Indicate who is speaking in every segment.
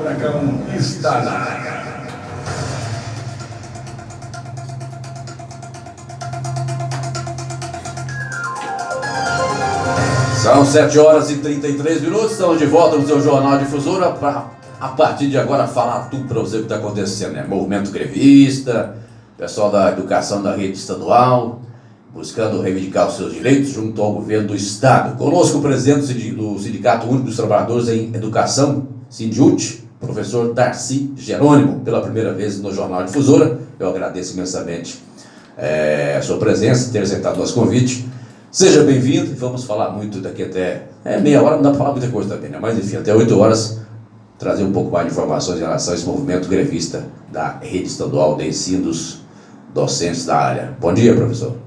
Speaker 1: Furacão está na área.
Speaker 2: São 7h33, estamos de volta no seu Jornal Difusora para, a partir de agora, falar tudo para você o que está acontecendo, né? Movimento grevista, pessoal da educação da rede estadual, buscando reivindicar os seus direitos junto ao governo do estado. Conosco o presidente do Sindicato Único dos Trabalhadores em Educação, Sindiut, professor Darcy Jerônimo, pela primeira vez no Jornal Difusora. Eu agradeço imensamente a sua presença, ter aceitado o nosso convite. Seja bem-vindo, vamos falar muito daqui até meia hora, não dá para falar muita coisa também, né? Mas enfim, até 8 horas, trazer um pouco mais de informações em relação a esse movimento grevista da rede estadual de ensino dos docentes da área. Bom dia, professor.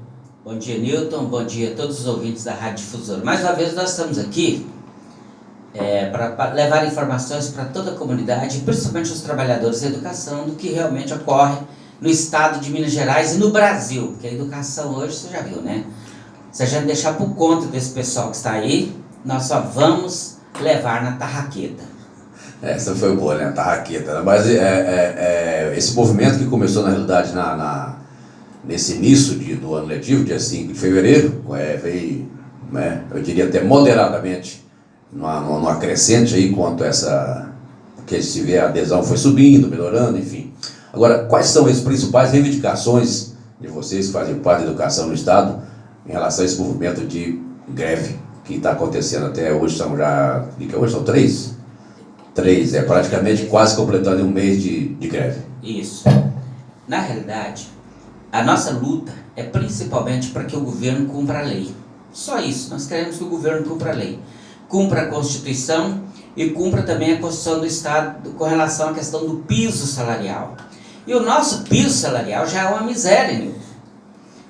Speaker 3: Bom dia, Newton, bom dia a todos os ouvintes da Rádio Difusora. Mais uma vez nós estamos aqui para levar informações para toda a comunidade, principalmente os trabalhadores da educação, do que realmente ocorre no estado de Minas Gerais e no Brasil, porque a educação hoje, você já viu, né? Se a gente deixar por conta desse pessoal que está aí, nós só vamos levar na tarraqueta.
Speaker 2: Essa foi boa, né? Tarraqueta. Mas esse movimento que começou, na realidade, nesse início do ano letivo, dia 5 de fevereiro, veio, né, eu diria até moderadamente, numa crescente aí, quanto que se vê a adesão foi subindo, melhorando, enfim. Agora, quais são as principais reivindicações de vocês que fazem parte da educação no estado, em relação a esse movimento de greve que está acontecendo até hoje? Hoje são três, praticamente quase completando um mês de greve.
Speaker 3: Isso. Na realidade, a nossa luta é principalmente para que o governo cumpra a lei. Só isso, nós queremos que o governo cumpra a lei. Cumpra a Constituição e cumpra também a Constituição do Estado com relação à questão do piso salarial. E o nosso piso salarial já é uma miséria, Nilton.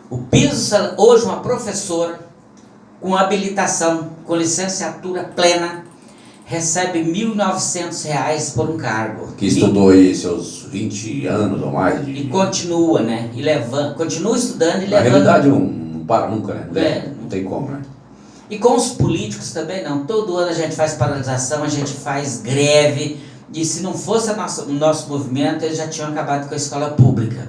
Speaker 3: O piso, hoje uma professora com habilitação, com licenciatura plena, recebe R$ 1.900 por um cargo.
Speaker 2: Que estudou aí seus 20 anos ou mais.
Speaker 3: E continua, né? Continua estudando e levando...
Speaker 2: Na realidade não para nunca, né? Não tem como, né?
Speaker 3: E com os políticos também não. Todo ano a gente faz paralisação, a gente faz greve. E se não fosse o nosso movimento, eles já tinham acabado com a escola pública.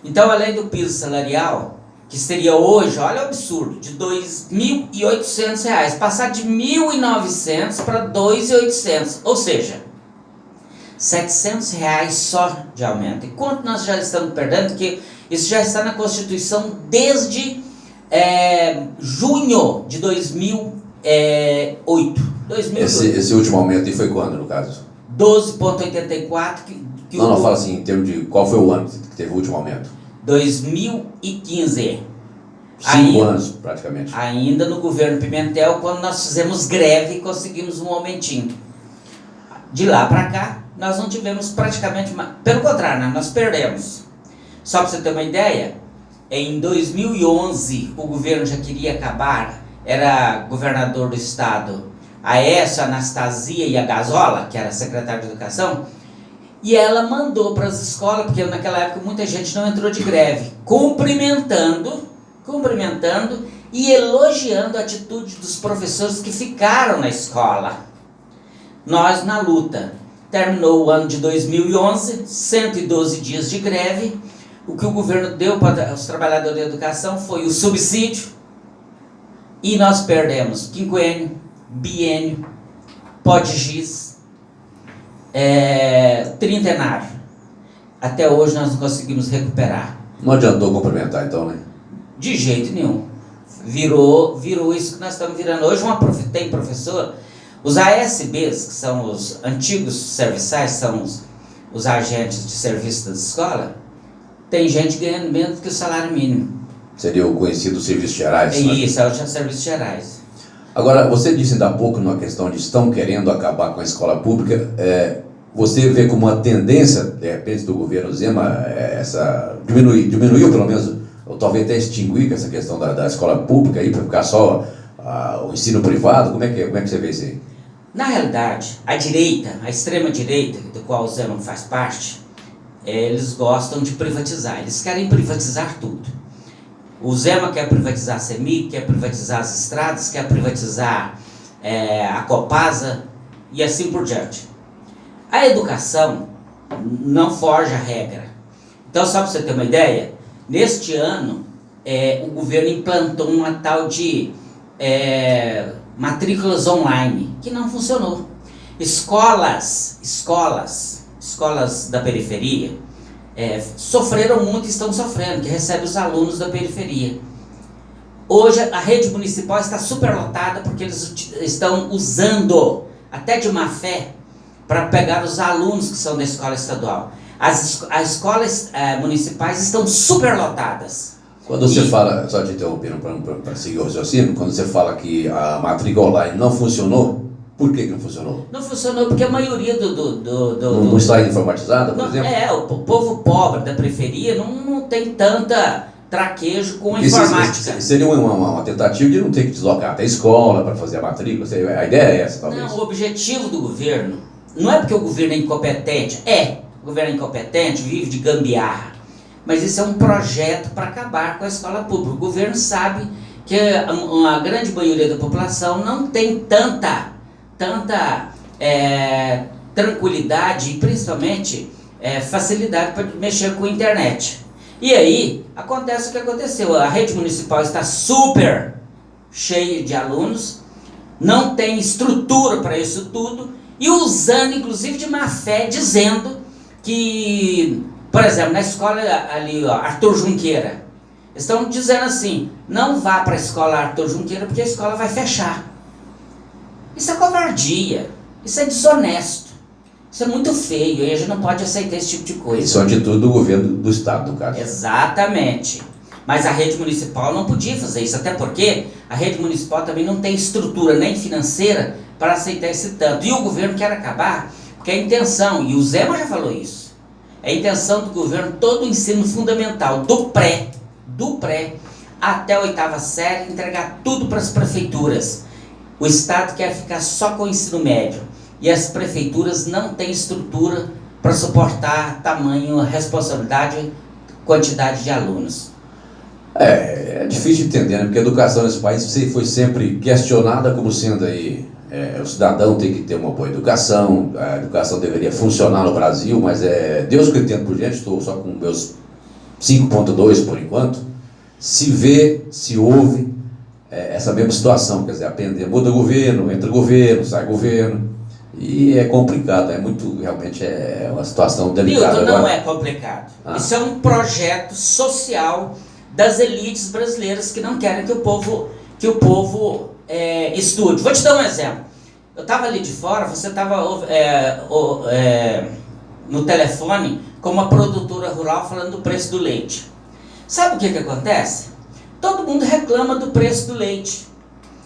Speaker 3: Então, além do piso salarial, que seria hoje, olha o absurdo, de R$ 2.800, passar de R$ 1.900 para R$ 2.800, ou seja, R$ 700 só de aumento. E quanto nós já estamos perdendo, porque isso já está na Constituição desde junho de 2008.
Speaker 2: Esse último aumento aí foi quando, no caso?
Speaker 3: 12,84.
Speaker 2: Não, fala assim, em termos de qual foi o ano que teve o último aumento.
Speaker 3: 2015.
Speaker 2: 5 anos, praticamente.
Speaker 3: Ainda no governo Pimentel, quando nós fizemos greve e conseguimos um aumentinho. De lá para cá, nós não tivemos praticamente... Pelo contrário, né? Nós perdemos. Só para você ter uma ideia, em 2011, o governo já queria acabar, era governador do estado, Aécio, Anastasia e a Gazola, que era secretário de Educação, e ela mandou para as escolas, porque naquela época muita gente não entrou de greve, cumprimentando e elogiando a atitude dos professores que ficaram na escola. Nós na luta. Terminou o ano de 2011, 112 dias de greve. O que o governo deu para os trabalhadores da educação foi o subsídio. E nós perdemos quinquênio, biênio, pós-giz, trintenário. Até hoje nós não conseguimos recuperar.
Speaker 2: Não adiantou complementar então, né?
Speaker 3: De jeito nenhum. Virou isso que nós estamos virando. Hoje tem professor, os ASBs, que são os antigos serviçais, são os agentes de serviço das escolas, tem gente ganhando menos que o salário mínimo.
Speaker 2: Seria o conhecido serviços gerais?
Speaker 3: É isso, é os serviços gerais.
Speaker 2: Agora, você disse ainda há pouco, numa questão de estão querendo acabar com a escola pública, você vê como uma tendência, de repente, do governo Zema, diminuiu pelo menos, ou talvez até extinguir essa questão da escola pública aí, para ficar só o ensino privado? Como é que você vê isso aí?
Speaker 3: Na realidade, a extrema direita, do qual o Zema faz parte, eles gostam de privatizar, eles querem privatizar tudo. O Zema quer privatizar a CEMIG, quer privatizar as estradas, quer privatizar a Copasa e assim por diante. A educação não foge à regra. Então, só para você ter uma ideia, neste ano, o governo implantou uma tal de matrículas online, que não funcionou. Escolas da periferia sofreram muito e estão sofrendo, que recebem os alunos da periferia. Hoje a rede municipal está superlotada porque eles estão usando, até de má fé, para pegar os alunos que são da escola estadual. As escolas municipais estão superlotadas.
Speaker 2: Quando você fala, só te interrompendo para seguir o raciocínio, quando você fala que a matrícula online não funcionou, por que não funcionou?
Speaker 3: Não funcionou porque a maioria
Speaker 2: Não está informatizada, por exemplo?
Speaker 3: O povo pobre da periferia não tem tanta traquejo com a informática.
Speaker 2: Seria uma tentativa de não ter que deslocar até a escola para fazer a matrícula? A ideia é essa, talvez?
Speaker 3: Não, o objetivo do governo não é porque o governo é incompetente. O governo é incompetente, vive de gambiarra. Mas isso é um projeto para acabar com a escola pública. O governo sabe que a grande maioria da população não tem tanta tranquilidade e principalmente facilidade para mexer com a internet. E aí acontece o que aconteceu. A rede municipal está super cheia de alunos, não tem estrutura para isso tudo e usando inclusive de má fé, dizendo que, por exemplo, na escola ali, Arthur Junqueira, estão dizendo assim: não vá para a escola Arthur Junqueira porque a escola vai fechar. Isso é covardia, isso é desonesto, isso é muito feio e a gente não pode aceitar esse tipo de coisa.
Speaker 2: Isso é atitude do governo do estado, no caso.
Speaker 3: Exatamente. Mas a rede municipal não podia fazer isso, até porque a rede municipal também não tem estrutura nem financeira para aceitar esse tanto. E o governo quer acabar, porque a intenção, e o Zema já falou isso, a intenção do governo, todo o ensino fundamental, do pré até a 8ª série, entregar tudo para as prefeituras. O Estado quer ficar só com o ensino médio. E as prefeituras não têm estrutura para suportar tamanho, responsabilidade, quantidade de alunos.
Speaker 2: É difícil de entender, né? Porque a educação nesse país foi sempre questionada como sendo aí, o cidadão tem que ter uma boa educação, a educação deveria funcionar no Brasil, mas Deus que eu entendo por gente, estou só com meus 5.2 por enquanto, se vê, se ouve essa mesma situação, quer dizer, aprender, muda governo, entra governo, sai governo, e é complicado, realmente é uma situação delicada.
Speaker 3: Milton, não é complicado. Isso é um projeto social das elites brasileiras que não querem que o povo estude. Vou te dar um exemplo. Eu estava ali de fora, você estava no telefone com uma produtora rural falando do preço do leite. Sabe o que acontece? Todo mundo reclama do preço do leite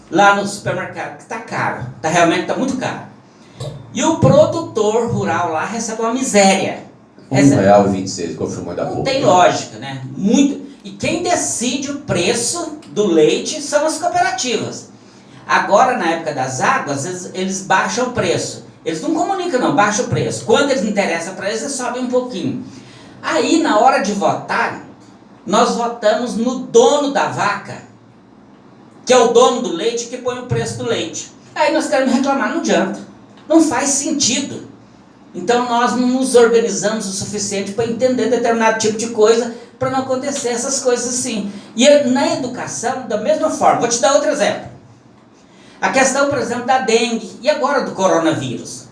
Speaker 3: lá no supermercado, que está caro, realmente está muito caro. E o produtor rural lá recebe uma miséria.
Speaker 2: R$1,26, confirmou da pouco.
Speaker 3: Não tem lógica, né? E quem decide o preço do leite são as cooperativas. Agora, na época das águas, eles baixam o preço. Eles não comunicam, não, baixam o preço. Quando eles interessam para eles sobem um pouquinho. Aí, na hora de votar, nós votamos no dono da vaca, que é o dono do leite, que põe o preço do leite. Aí nós queremos reclamar, não adianta. Não faz sentido. Então nós não nos organizamos o suficiente para entender determinado tipo de coisa, para não acontecer essas coisas assim. E na educação, da mesma forma, vou te dar outro exemplo. A questão, por exemplo, da dengue e agora do coronavírus.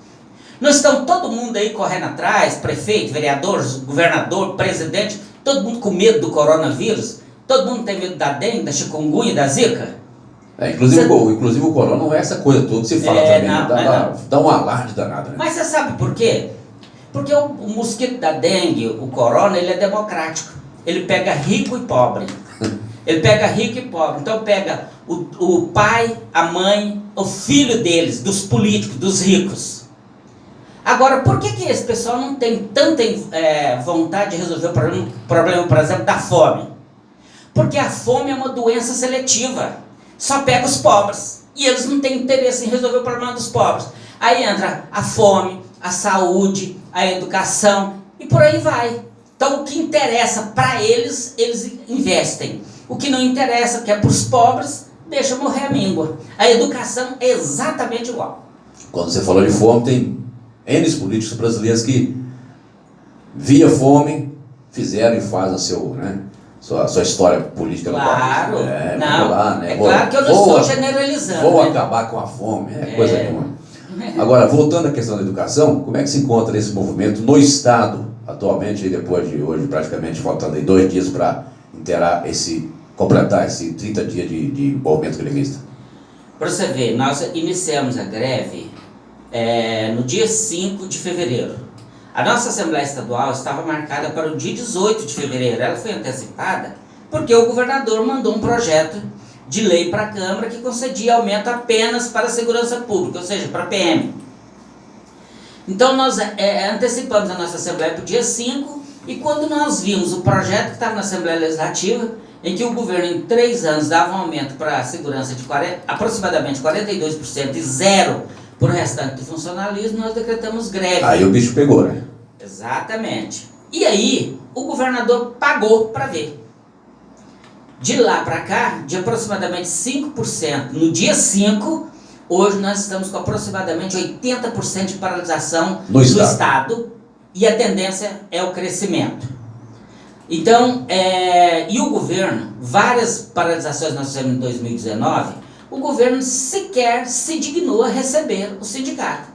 Speaker 3: Nós estamos todo mundo aí correndo atrás, prefeito, vereador, governador, presidente, todo mundo com medo do coronavírus, todo mundo tem medo da dengue, da chikungunya, da zika.
Speaker 2: Inclusive o corona não é essa coisa toda que se fala também, dá um alarde danado, né?
Speaker 3: Mas você sabe por quê? Porque o mosquito da dengue, o corona, ele é democrático. Ele pega rico e pobre. Ele pega rico e pobre. Então pega o pai, a mãe, o filho deles, dos políticos, dos ricos. Agora, por que esse pessoal não tem tanta vontade de resolver o problema, por exemplo, da fome? Porque a fome é uma doença seletiva. Só pega os pobres. E eles não têm interesse em resolver o problema dos pobres. Aí entra a fome, a saúde, a educação e por aí vai. Então o que interessa para eles, eles investem. O que não interessa, que é para os pobres, deixa morrer a míngua. A educação é exatamente igual.
Speaker 2: Quando você falou de fome, tem N políticos brasileiros que, via fome, fizeram e fazem sua história política no país.
Speaker 3: Claro,
Speaker 2: Vamos lá, né?
Speaker 3: claro que eu não estou generalizando.
Speaker 2: Vou
Speaker 3: né?
Speaker 2: acabar com a fome, coisa nenhuma. Agora, voltando à questão da educação, como é que se encontra esse movimento no Estado, atualmente, depois de hoje, praticamente faltando aí 2 dias para completar esse 30 dias de movimento grevista?
Speaker 3: Para você ver, nós iniciamos a greve no dia 5 de fevereiro. A nossa Assembleia Estadual estava marcada para o dia 18 de fevereiro. Ela foi antecipada porque o governador mandou um projeto de lei para a Câmara que concedia aumento apenas para a segurança pública, ou seja, para a PM. Então nós antecipamos a nossa Assembleia para o dia 5 e quando nós vimos o projeto que estava na Assembleia Legislativa, em que o governo em 3 anos dava um aumento para a segurança de aproximadamente 42% e zero para o restante do funcionalismo, nós decretamos greve.
Speaker 2: Aí o bicho pegou, né?
Speaker 3: Exatamente. E aí, o governador pagou para ver. De lá para cá, de aproximadamente 5%, no dia 5, hoje nós estamos com aproximadamente 80% de paralisação
Speaker 2: No
Speaker 3: do
Speaker 2: Estado.
Speaker 3: Estado e a tendência é o crescimento. Então, e o governo, várias paralisações nós fizemos em 2019, o governo sequer se dignou a receber o sindicato.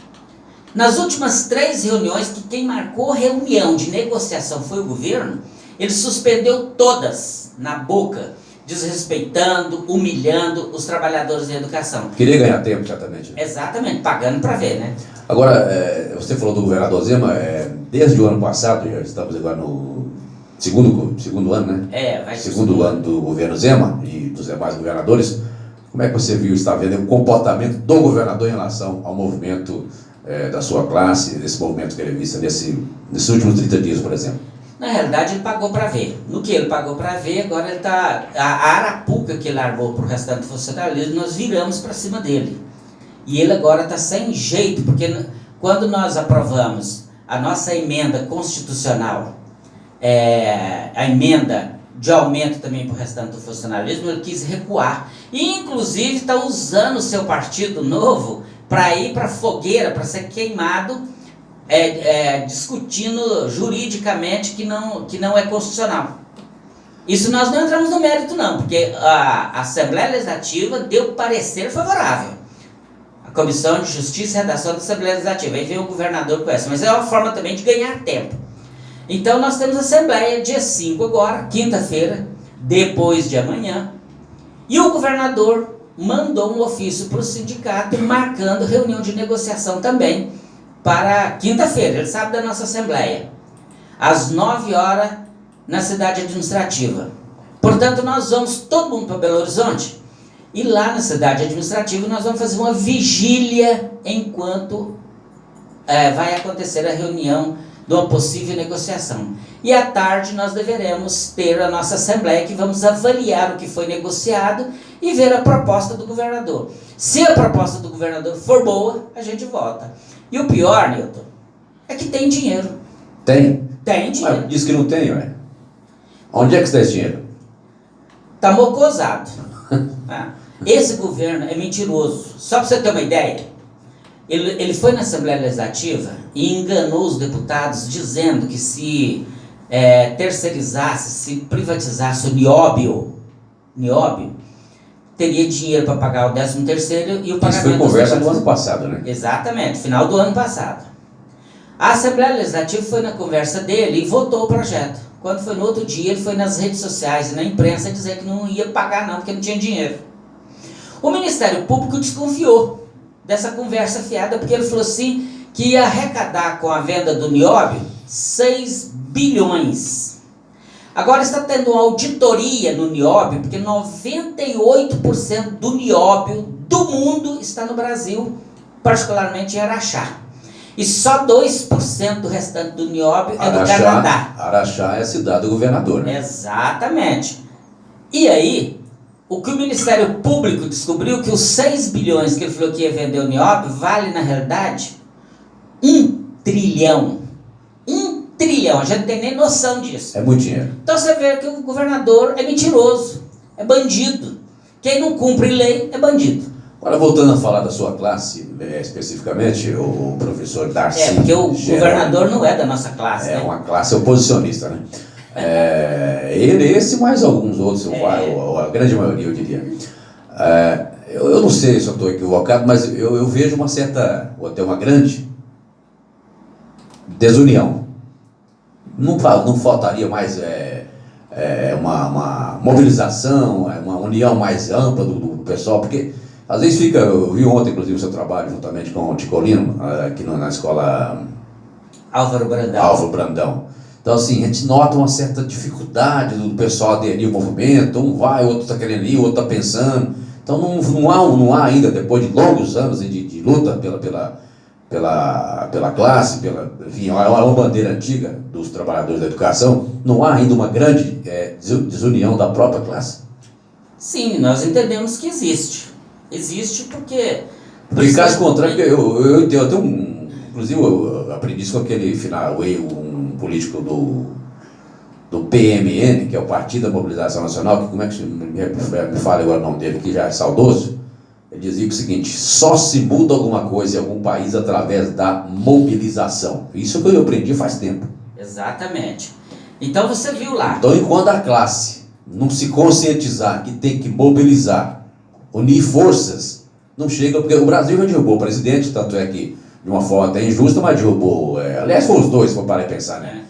Speaker 3: Nas últimas 3 reuniões, que quem marcou reunião de negociação foi o governo, ele suspendeu todas na boca, desrespeitando, humilhando os trabalhadores da educação.
Speaker 2: Queria ganhar tempo, certamente.
Speaker 3: Exatamente, pagando para ver, né?
Speaker 2: Agora, você falou do governador Zema, desde o ano passado, já estamos agora no segundo ano, né?
Speaker 3: Vai ser
Speaker 2: segundo ano do governo Zema e dos demais governadores. Como é que você está vendo o comportamento do governador em relação ao movimento da sua classe, desse movimento grevista, nesses últimos 30 dias, por exemplo?
Speaker 3: Na realidade, ele pagou para ver. No que ele pagou para ver, agora ele está... A arapuca que ele largou para o restante do funcionalismo, nós viramos para cima dele. E ele agora está sem jeito, porque quando nós aprovamos a nossa emenda constitucional, a emenda de aumento também para o restante do funcionalismo, ele quis recuar. E, inclusive, está usando o seu partido novo para ir para a fogueira, para ser queimado, discutindo juridicamente que não é constitucional. Isso nós não entramos no mérito não, porque a Assembleia Legislativa deu parecer favorável. A Comissão de Justiça e Redação da Assembleia Legislativa. Aí vem o governador com essa, mas é uma forma também de ganhar tempo. Então nós temos a Assembleia dia 5 agora, quinta-feira, depois de amanhã, e o governador mandou um ofício para o sindicato marcando reunião de negociação também para quinta-feira. Ele sabe da nossa Assembleia, às 9 horas na cidade administrativa. Portanto, nós vamos todo mundo para Belo Horizonte e lá na cidade administrativa nós vamos fazer uma vigília enquanto vai acontecer a reunião de uma possível negociação. E à tarde nós deveremos ter a nossa Assembleia que vamos avaliar o que foi negociado e ver a proposta do governador. Se a proposta do governador for boa, a gente vota. E o pior, Newton, é que tem dinheiro.
Speaker 2: Tem?
Speaker 3: Tem dinheiro.
Speaker 2: Mas diz que não tem, ué. Onde é que está esse dinheiro?
Speaker 3: Está mocosado. Esse governo é mentiroso. Só para você ter uma ideia, ele foi na Assembleia Legislativa e enganou os deputados dizendo que se terceirizasse, se privatizasse o Nióbio, teria dinheiro para pagar o 13º e o pagamento...
Speaker 2: Isso foi conversa do ano passado, né?
Speaker 3: Exatamente, final do ano passado. A Assembleia Legislativa foi na conversa dele e votou o projeto. Quando foi no outro dia, ele foi nas redes sociais e na imprensa dizer que não ia pagar não, porque não tinha dinheiro. O Ministério Público desconfiou dessa conversa fiada, porque ele falou assim, que ia arrecadar com a venda do Nióbio 6 bilhões. Agora está tendo uma auditoria no Nióbio, porque 98% do Nióbio do mundo está no Brasil, particularmente em Araxá. E só 2% do restante do Nióbio é do Canadá.
Speaker 2: Araxá é a cidade do governador, né?
Speaker 3: Exatamente. E aí, o que o Ministério Público descobriu, que os 6 bilhões que ele falou que ia vender o Nióbio, vale na realidade 1 trilhão. 1 trilhão, a gente não tem nem noção disso.
Speaker 2: É muito dinheiro.
Speaker 3: Então você vê que o governador é mentiroso, é bandido. Quem não cumpre lei é bandido.
Speaker 2: Agora, voltando a falar da sua classe, especificamente, o professor Darcy.
Speaker 3: Porque o
Speaker 2: Geraldo,
Speaker 3: governador não é da nossa classe,
Speaker 2: é
Speaker 3: né?
Speaker 2: uma classe oposicionista, né? Esse e mais alguns outros, ou a grande maioria, eu diria. Eu não sei se eu estou equivocado, mas eu vejo uma certa, ou até uma grande desunião. Não faltaria mais uma mobilização, uma união mais ampla do pessoal, porque às vezes fica, eu vi ontem inclusive o seu trabalho juntamente com o Ticolino, aqui na escola
Speaker 3: Álvaro Brandão.
Speaker 2: Então assim, a gente nota uma certa dificuldade do pessoal aderir ao movimento, um vai, o outro está querendo ir, o outro está pensando. Então não há ainda, depois de longos anos de luta pela classe, enfim, é uma bandeira antiga dos trabalhadores da educação, não há ainda uma grande desunião da própria classe.
Speaker 3: Sim, nós entendemos que existe. Existe porque...
Speaker 2: Porque caso contrário, eu tenho inclusive eu aprendi isso com aquele final, um político do PMN, que é o Partido da Mobilização Nacional, que como é que me fala agora o nome dele, que já é saudoso. Ele dizia o seguinte: só se muda alguma coisa em algum país através da mobilização. Isso que eu aprendi faz tempo.
Speaker 3: Exatamente. Então você viu lá.
Speaker 2: Então, enquanto a classe não se conscientizar que tem que mobilizar, unir forças, não chega, porque o Brasil já derrubou o presidente, tanto é que, de uma forma até injusta, mas derrubou. Aliás, foram os dois, se for parar e pensar, né?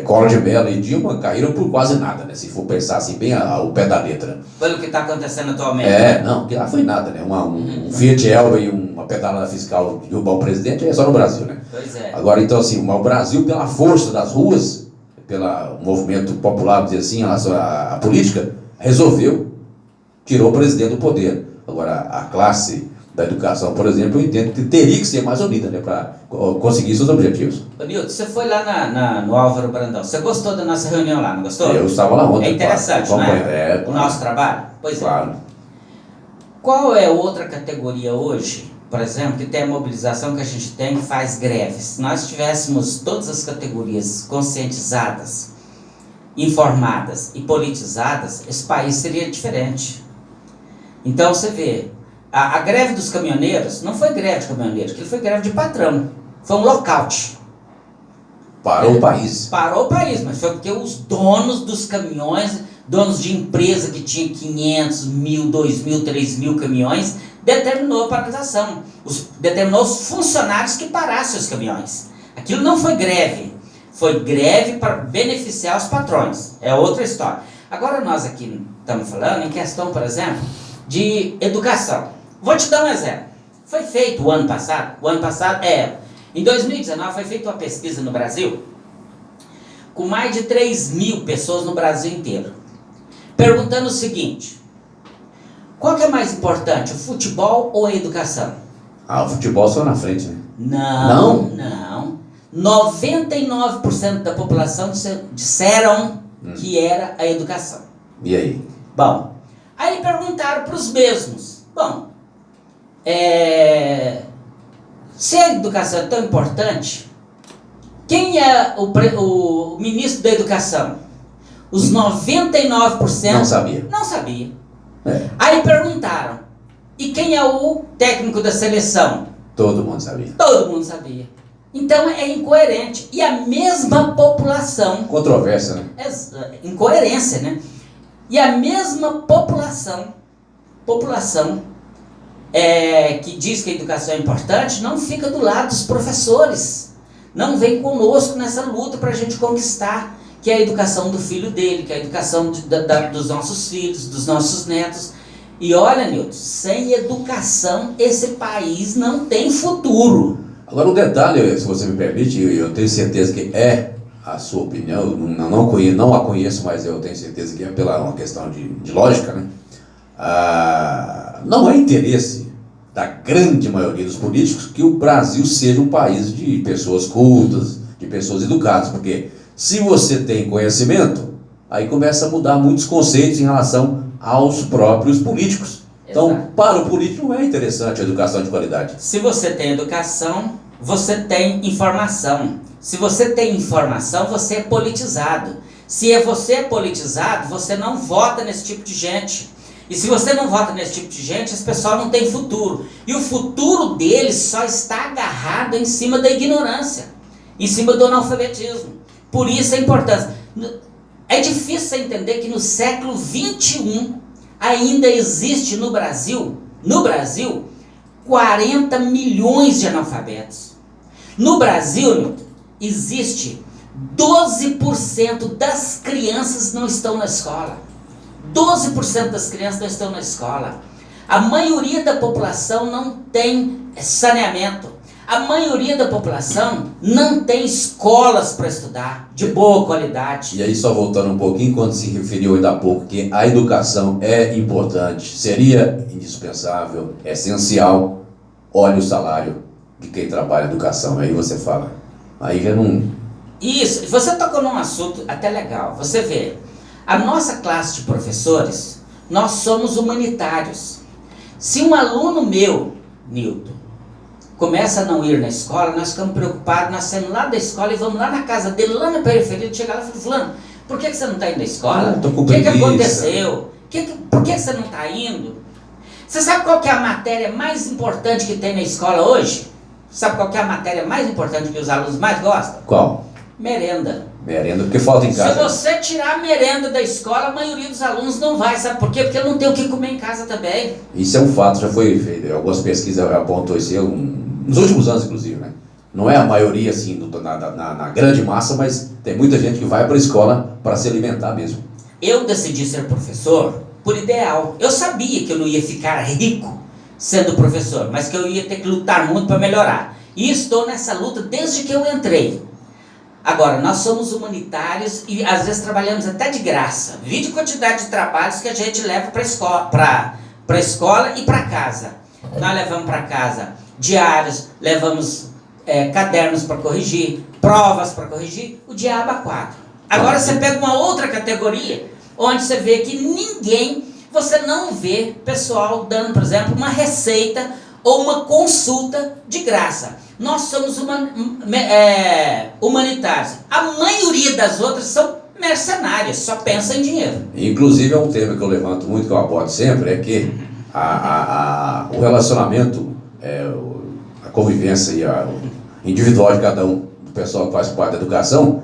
Speaker 2: Collor de Mello e Dilma caíram por quase nada, né? Se for pensar assim, bem ao pé da letra.
Speaker 3: Pelo que está acontecendo atualmente.
Speaker 2: Não, que lá foi nada, né? Um Fiat Elba e uma pedalada fiscal de derrubar o presidente é só no Brasil, né?
Speaker 3: Pois é.
Speaker 2: Agora, então, assim, o Brasil, pela força das ruas, pelo movimento popular, vamos dizer assim, em relação à política, tirou o presidente do poder. Agora, a classe da educação, por exemplo, eu entendo que teria que ser mais unida, né, para conseguir seus objetivos.
Speaker 3: Ô, Nilton, você foi lá no Álvaro Brandão. Você gostou da nossa reunião lá, não gostou?
Speaker 2: Eu estava lá ontem.
Speaker 3: É interessante,
Speaker 2: claro,
Speaker 3: né?
Speaker 2: Claro.
Speaker 3: O nosso trabalho? Pois
Speaker 2: claro.
Speaker 3: é. Qual é outra categoria hoje, por exemplo, que tem a mobilização que a gente tem e faz greves? Se nós tivéssemos todas as categorias conscientizadas, informadas e politizadas, esse país seria diferente. Então você vê, a greve dos caminhoneiros não foi greve de caminhoneiros, aquilo foi greve de patrão. Foi um lockout.
Speaker 2: Parou o país.
Speaker 3: Parou o país, mas foi porque os donos dos caminhões, donos de empresa que tinha 500, 1.000, 2.000, 3.000 caminhões, determinou a paralisação. Determinou os funcionários que parassem os caminhões. Aquilo não foi greve. Foi greve para beneficiar os patrões. É outra história. Agora nós aqui estamos falando em questão, por exemplo, de educação. Vou te dar um exemplo. Foi feito o ano passado, em 2019 foi feita uma pesquisa no Brasil com mais de 3.000 pessoas no Brasil inteiro, perguntando o seguinte: qual que é mais importante, o futebol ou a educação?
Speaker 2: O futebol só na frente, né?
Speaker 3: Não. 99% da população disseram que era a educação.
Speaker 2: E aí?
Speaker 3: Bom, aí perguntaram para os mesmos: bom, se a educação é tão importante, quem é o ministro da educação? Os 99%
Speaker 2: Não sabia.
Speaker 3: Não sabia. Aí perguntaram: e quem é o técnico da seleção?
Speaker 2: Todo mundo sabia.
Speaker 3: Todo mundo sabia. Então é incoerente. E a mesma população...
Speaker 2: Controvérsia, né?
Speaker 3: Incoerência, né? E a mesma população que diz que a educação é importante, não fica do lado dos professores. Não vem conosco nessa luta para a gente conquistar, que é a educação do filho dele, que é a educação dos nossos filhos, dos nossos netos. E olha, Nilton, sem educação esse país não tem futuro.
Speaker 2: Agora um detalhe, se você me permite, eu tenho certeza que é a sua opinião, eu não a conheço, mas eu tenho certeza que é pela uma questão de lógica, né? Não é interesse da grande maioria dos políticos que o Brasil seja um país de pessoas cultas, de pessoas educadas, porque se você tem conhecimento, aí começa a mudar muitos conceitos em relação aos próprios políticos. Então,
Speaker 3: Exato.
Speaker 2: para o político não é interessante a educação de qualidade.
Speaker 3: Se você tem educação, você tem informação. Se você tem informação, você é politizado. Se você é politizado, você não vota nesse tipo de gente. E se você não vota nesse tipo de gente, esse pessoal não tem futuro. E o futuro deles só está agarrado em cima da ignorância, em cima do analfabetismo. Por isso a importância. É difícil você entender que no século XXI ainda existe no Brasil, 40 milhões de analfabetos. No Brasil, existe 12% das crianças não estão na escola. 12% das crianças não estão na escola. A maioria da população não tem saneamento. A maioria da população não tem escolas para estudar de boa qualidade.
Speaker 2: E aí, só voltando um pouquinho, quando se referiu ainda há pouco que a educação é importante, seria indispensável, essencial, olha o salário de quem trabalha em educação. Aí você fala, aí já não...
Speaker 3: Isso, você tocou num assunto até legal. Você vê, a nossa classe de professores, nós somos humanitários. Se um aluno meu, Nilton, começa a não ir na escola, nós ficamos preocupados, nós saímos lá da escola e vamos lá na casa dele, lá na periferia, chegar lá e falar, fulano, por que você não está indo na escola? O que aconteceu? Por que você não está indo? Você sabe qual que é a matéria mais importante que tem na escola hoje? Sabe qual que é a matéria mais importante que os alunos mais gostam?
Speaker 2: Qual?
Speaker 3: Merenda.
Speaker 2: Merenda, porque falta em casa.
Speaker 3: Se você tirar a merenda da escola, a maioria dos alunos não vai, sabe por quê? Porque não tem o que comer em casa também.
Speaker 2: Isso é um fato, já foi feito, algumas pesquisas apontam isso nos últimos anos, inclusive, né? Não é a maioria, assim, na grande massa, mas tem muita gente que vai para a escola para se alimentar mesmo.
Speaker 3: Eu decidi ser professor por ideal. Eu sabia que eu não ia ficar rico sendo professor, mas que eu ia ter que lutar muito para melhorar. E estou nessa luta desde que eu entrei. Agora, nós somos humanitários e às vezes trabalhamos até de graça. Vide a quantidade de trabalhos que a gente leva para a escola e para casa. Nós levamos para casa diários, levamos cadernos para corrigir, provas para corrigir, o diabo a quatro. Agora você pega uma outra categoria, onde você vê que você não vê pessoal dando, por exemplo, uma receita ou uma consulta de graça. Nós somos humanitários. A maioria das outras são mercenárias, só pensam em dinheiro.
Speaker 2: Inclusive, é um tema que eu levanto muito, que eu abordo sempre, é que o relacionamento, a convivência e o individual de cada um, do pessoal que faz parte da educação,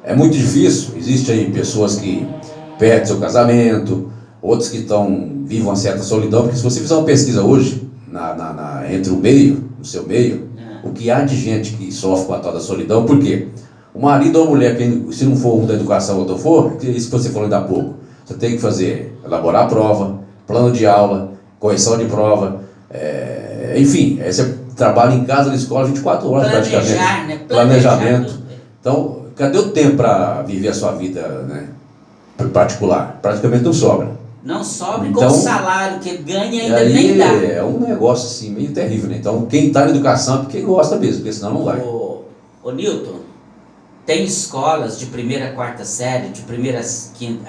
Speaker 2: é muito difícil. Existem aí pessoas que perdem seu casamento, outros que vivem uma certa solidão, porque se você fizer uma pesquisa hoje, entre no seu meio, o que há de gente que sofre com a tal da solidão, por quê? O marido ou a mulher, se não for um da educação ou outro for, isso que você falou ainda há pouco, você tem que elaborar a prova, plano de aula, correção de prova, enfim, você trabalha em casa, na escola, 24 horas praticamente.
Speaker 3: Né?
Speaker 2: Planejamento. Então, cadê o tempo para viver a sua vida, né, particular? Praticamente não sobra.
Speaker 3: Não sobra, então, com o salário que ganha ainda nem dá.
Speaker 2: É um negócio assim, meio terrível, né? Então, quem está na educação é porque gosta mesmo, porque senão não vai.
Speaker 3: Ô Nilton, tem escolas de primeira a quarta série, de primeira a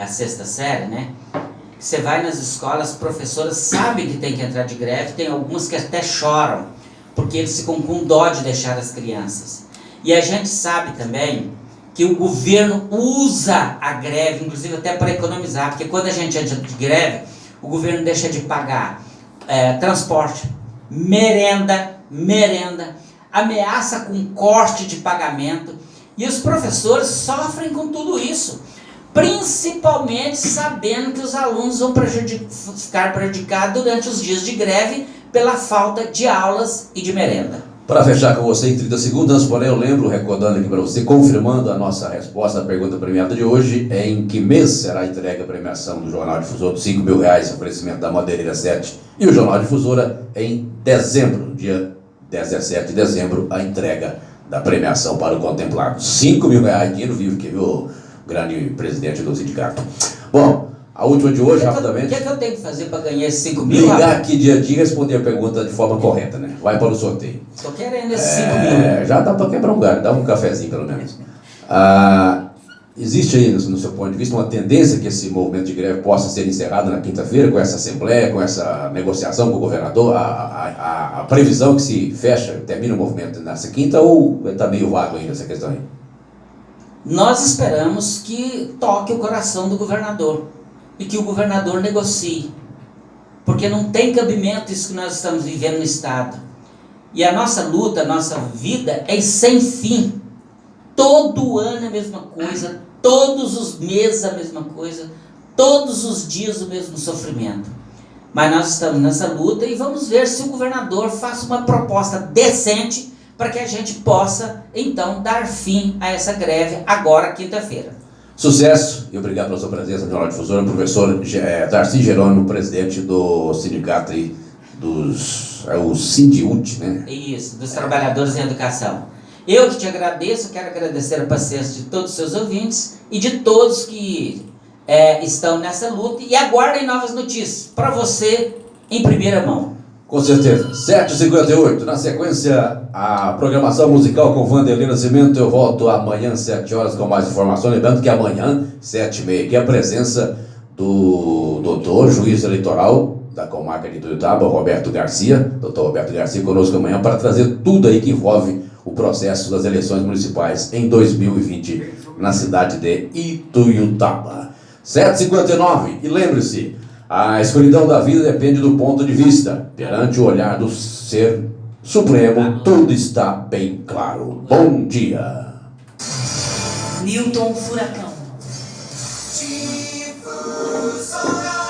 Speaker 3: sexta série, né? Você vai nas escolas, as professoras sabem que tem que entrar de greve, tem algumas que até choram, porque eles ficam com dó de deixar as crianças. E a gente sabe também que o governo usa a greve, inclusive até para economizar, porque quando a gente entra de greve, o governo deixa de pagar transporte, merenda, ameaça com corte de pagamento, e os professores sofrem com tudo isso, principalmente sabendo que os alunos vão ficar prejudicados durante os dias de greve pela falta de aulas e de merenda.
Speaker 2: Para fechar com você em 30 segundos, porém eu lembro, recordando aqui para você, confirmando a nossa resposta à pergunta premiada de hoje, em que mês será entregue a premiação do Jornal Difusor de R$5.000, oferecimento da Madeireira 7 e o Jornal Difusora, em dezembro, dia 17 de dezembro, a entrega da premiação para o contemplado. R$5.000, dinheiro vivo, que viu o grande presidente do sindicato. Bom, a última de hoje, rapidamente.
Speaker 3: O que é que eu tenho que fazer para ganhar esses 5.000?
Speaker 2: Ligar aqui dia a dia e responder a pergunta de forma correta, né? Vai para o sorteio.
Speaker 3: Estou querendo esses 5.000.
Speaker 2: Já dá para quebrar um galho, dá um cafezinho pelo menos. Existe aí, no seu ponto de vista, uma tendência que esse movimento de greve possa ser encerrado na quinta-feira, com essa assembleia, com essa negociação com o governador? A previsão que se fecha, termina o movimento nessa quinta, ou está meio vago ainda essa questão aí?
Speaker 3: Nós esperamos que toque o coração do governador. e que o governador negocie. Porque não tem cabimento isso que nós estamos vivendo no Estado. E a nossa luta, a nossa vida é sem fim. Todo ano a mesma coisa, todos os meses a mesma coisa, todos os dias o mesmo sofrimento. Mas nós estamos nessa luta e vamos ver se o governador faça uma proposta decente para que a gente possa, então, dar fim a essa greve agora, quinta-feira.
Speaker 2: Sucesso e obrigado pela sua presença, Jornal Difusora, professor Darcy Jerônimo, presidente do sindicato aí o Sindiúti, né?
Speaker 3: Isso, dos trabalhadores em educação. Eu que te agradeço, quero agradecer a paciência de todos os seus ouvintes e de todos que estão nessa luta e aguardem novas notícias para você em primeira mão.
Speaker 2: Com certeza. 7h58, na sequência, a programação musical com Vanderlei Nascimento. Eu volto amanhã, 7 horas, com mais informação. Lembrando que amanhã, 7h30, que é a presença do doutor, juiz eleitoral da comarca de Ituiutaba, Roberto Garcia. Doutor Roberto Garcia conosco amanhã para trazer tudo aí que envolve o processo das eleições municipais em 2020 na cidade de Ituiutaba. 7h59, e lembre-se, a escuridão da vida depende do ponto de vista. Perante o olhar do Ser Supremo, tudo está bem claro. Bom dia.
Speaker 4: Newton Furacão.
Speaker 1: Difusora.